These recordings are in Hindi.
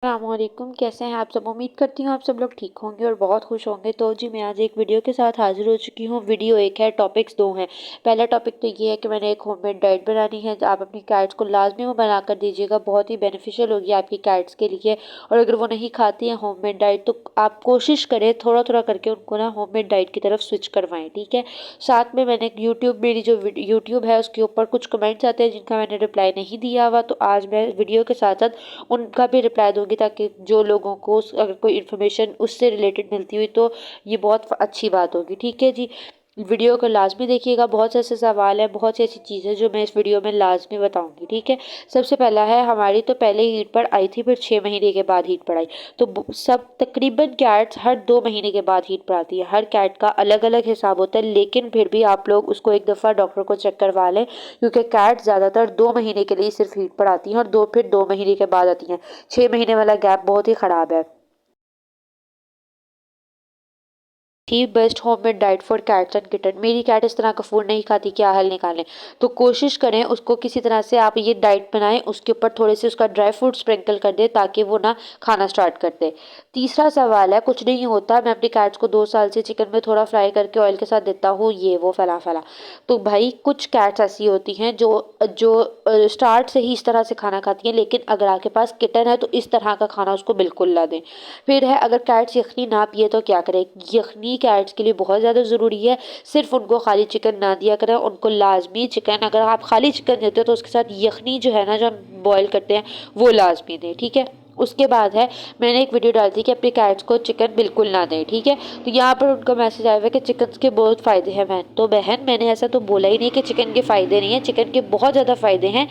अस्सलामुअलैकुम, कैसे हैं आप सब। उम्मीद करती हूँ आप सब लोग ठीक होंगे और बहुत खुश होंगे। तो जी मैं आज एक वीडियो के साथ हाजिर हो चुकी हूँ। वीडियो एक है, टॉपिक्स दो हैं। पहला टॉपिक तो ये है कि मैंने एक होममेड डाइट बनानी है। आप अपनी कैट्स को लाजमी वो बना कर दीजिएगा, बहुत ही बेनिफिशियल होगी आपकी कैट्स के लिए। और अगर वो नहीं खाती हैं होममेड डाइट तो आप कोशिश करें थोड़ा थोड़ा करके उनको ना होममेड डाइट की तरफ स्विच करवाएं, ठीक है। साथ में मैंने मेरी जो यूट्यूब है उसके ऊपर कुछ कमेंट्स आते हैं जिनका मैंने रिप्लाई नहीं दिया हुआ, तो आज मैं वीडियो के साथ साथ उनका भी रिप्लाई दूंगी, ताकि जो लोगों को अगर कोई इन्फॉर्मेशन उससे रिलेटेड मिलती हुई तो ये बहुत अच्छी बात होगी, ठीक है जी। वीडियो को लाजमी देखिएगा, बहुत से ऐसे सवाल हैं, बहुत सी ऐसी चीज़ें जो मैं इस वीडियो में लाजमी बताऊंगी, ठीक है। सबसे पहला है, हमारी तो पहले ही हीट पर आई थी, फिर 6 महीने के बाद हीट पर आई। तो सब तकरीबन कैट्स हर 2 महीने के बाद हीट पर आती है। हर कैट का अलग अलग हिसाब होता है, लेकिन फिर भी आप लोग उसको एक दफ़ा डॉक्टर को चेक करवा लें, क्योंकि कैट ज़्यादातर 2 महीने के लिए सिर्फ हीट पर आती हैं और फिर 2 महीने के बाद आती हैं। 6 महीने वाला गैप बहुत ही ख़राब है। ही best homemade diet for cats and kitten. मेरी कैट इस तरह का फूड नहीं खाती, क्या हल निकालें। तो कोशिश करें उसको किसी तरह से आप ये डाइट बनाएं, उसके ऊपर थोड़े से उसका ड्राई फ्रूट स्प्रिंकल कर दे ताकि वो ना खाना स्टार्ट कर दे। तीसरा सवाल है, कुछ नहीं होता, मैं अपनी कैट्स को 2 साल से चिकन में थोड़ा फ्राई करके ऑयल के साथ देता हूँ, ये वो फला फला। तो भाई कुछ कैट्स ऐसी होती हैं जो जो स्टार्ट से ही इस तरह से खाना खाती हैं, लेकिन अगर आपके पास किटन है तो इस तरह का खाना उसको बिल्कुल ना दें। फिर है, अगर कैट्स यखनी ना पिए तो क्या करें। यखनी कैट्स के लिए बहुत ज़्यादा ज़रूरी है। सिर्फ उनको खाली चिकन ना दिया करें, उनको लाजमी चिकन, अगर आप खाली चिकन देते हो तो उसके साथ यखनी जो है ना, जो हम बॉयल करते हैं, वो लाजमी दें, ठीक है। उसके बाद है, मैंने एक वीडियो डाली थी कि अपनी कैट्स को चिकन बिल्कुल ना दें, ठीक है। तो यहाँ पर उनका मैसेज आया हुआ है कि चिकन के बहुत फ़ायदे हैं। बहन मैंने ऐसा तो बोला ही नहीं कि चिकन के फ़ायदे नहीं है, चिकन के बहुत ज़्यादा फ़ायदे हैं।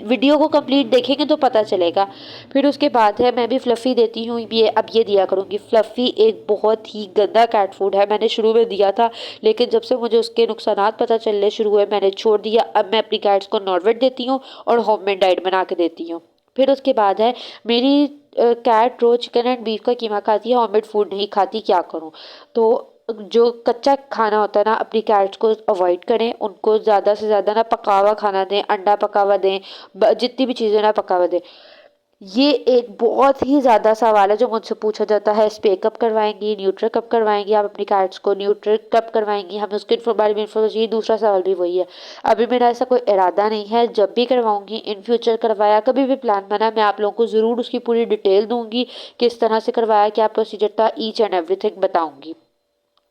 वीडियो को कंप्लीट देखेंगे तो पता चलेगा। फिर उसके बाद है, मैं भी फ्लफ़ी देती हूँ, ये अब ये दिया करूँगी। फ्लफ़ी एक बहुत ही गंदा कैट फूड है। मैंने शुरू में दिया था, लेकिन जब से मुझे उसके नुकसानात पता चलने शुरू हुए मैंने छोड़ दिया। अब मैं अपनी कैट्स को नॉर्वेट देती हूँ और होममेड डाइट बना के देती हूँ। फिर उसके बाद है, मेरी कैट रोज चिकन एंड बीफ का कीमा खाती है, होममेड फूड नहीं खाती, क्या करूँ। तो जो कच्चा खाना होता है ना, अपनी कैट्स को अवॉइड करें। उनको ज़्यादा से ज़्यादा ना पका हुआ खाना दें, अंडा पका हुआ दें, जितनी भी चीज़ें ना पका हुआ दें। ये एक बहुत ही ज़्यादा सवाल है जो मुझसे पूछा जाता है, स्पे कब करवाएंगी, न्यूट्रल कब करवाएंगी, आप अपनी कैट्स को न्यूट्रल कब करवाएंगी, हमें उसके बारे में इन्फॉर्मेशन। ये दूसरा सवाल भी वही है। अभी मेरा ऐसा कोई इरादा नहीं है, जब भी करवाऊंगी, इन फ्यूचर करवाया, कभी भी प्लान बना, मैं आप लोगों को ज़रूर उसकी पूरी डिटेल दूंगी, किस तरह से करवाया, क्या प्रोसीजर था, ईच एंड एवरीथिंग बताऊंगी।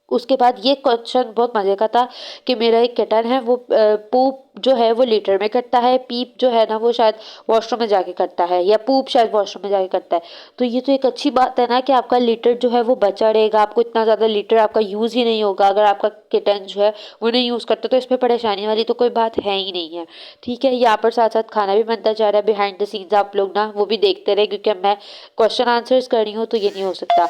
उसके बाद ये क्वेश्चन बहुत मज़े का था कि मेरा एक किटन है, वो पूप जो है वो लीटर में करता है, पीप जो है ना वो शायद वॉशरूम में जाके करता है, या पूप शायद वॉशरूम में जाके करता है। तो ये तो एक अच्छी बात है ना कि आपका लीटर जो है वो बचा रहेगा, आपको इतना ज़्यादा लीटर आपका यूज़ ही नहीं होगा। अगर आपका किटन जो है वो नहीं यूज़ करता तो इसमें परेशानी वाली तो कोई बात है ही नहीं है, ठीक है। यहाँ पर साथ साथ खाना भी बनता जा रहा है बिहाइंड द सीन्स, आप लोग ना वो भी देखते रहे, क्योंकि मैं क्वेश्चन आंसर्स कर रही हूँ तो ये नहीं हो सकता।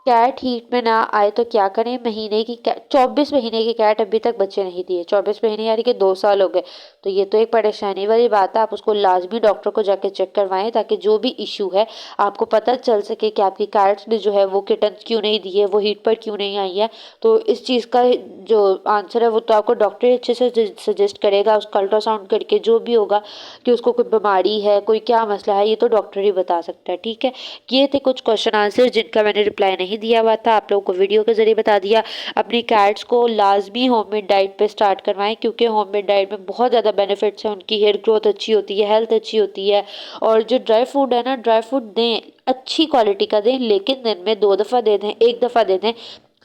कैट हीट में ना आए तो क्या करें। महीने की 24 महीने की कैट अभी तक बच्चे नहीं दिए, 24 महीने यानी कि 2 साल हो गए। तो ये तो एक परेशानी वाली बात है। आप उसको लाजमी डॉक्टर को जाके चेक करवाएं, ताकि जो भी इशू है आपको पता चल सके कि आपकी कैट्स ने जो है वो किटन क्यों नहीं दिए, वो हीट पर क्यों नहीं आई है। तो इस चीज़ का जो आंसर है वो तो आपको डॉक्टर अच्छे से सजेस्ट करेगा, उसका अल्ट्रासाउंड करके जो भी होगा कि उसको कोई बीमारी है, कोई क्या मसला है, ये तो डॉक्टर ही बता सकता है, ठीक है। ये थे कुछ क्वेश्चन आंसर जिनका मैंने रिप्लाई नहीं दिया हुआ था, आप लोगों को वीडियो के जरिए बता दिया। अपनी कैट्स को लाजमी होममेड डाइट पे स्टार्ट करवाएं, क्योंकि होममेड डाइट में बहुत ज़्यादा बेनिफिट्स हैं। उनकी हेयर ग्रोथ अच्छी होती है, हेल्थ अच्छी होती है। और जो ड्राई फ्रूट है ना, ड्राई फ्रूट दें, अच्छी क्वालिटी का दें, लेकिन दिन में 2 दफ़ा दे दें, एक दफ़ा दे दें।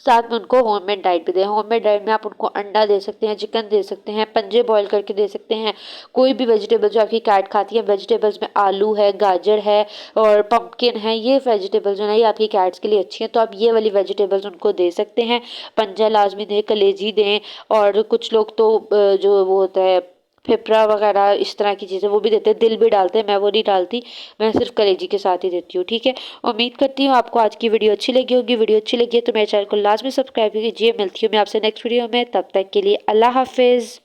साथ में उनको होममेड डाइट भी दें। होममेड डाइट में आप उनको अंडा दे सकते हैं, चिकन दे सकते हैं, पंजे बॉईल करके दे सकते हैं। कोई भी वेजिटेबल जो आपकी कैट खाती है, वेजिटेबल्स में आलू है, गाजर है और पंपकिन है, ये वेजिटेबल्स जो है ये आपकी कैट्स के लिए अच्छी हैं, तो आप ये वाली वेजिटेबल्स उनको दे सकते हैं। पंजा लाजमी दें, कलेजी दें। और कुछ लोग तो जो वो होता है फेफड़ा वगैरह, इस तरह की चीज़ें वो भी देते हैं, दिल भी डालते हैं, मैं वो नहीं डालती, मैं सिर्फ कलेजी के साथ ही देती हूँ, ठीक है। उम्मीद करती हूँ आपको आज की वीडियो अच्छी लगी होगी। वीडियो अच्छी लगी है तो मेरे चैनल को लाजमी सब्सक्राइब कीजिए। मिलती हूँ मैं आपसे नेक्स्ट वीडियो में, तब तक के लिए अल्लाह हाफिज़।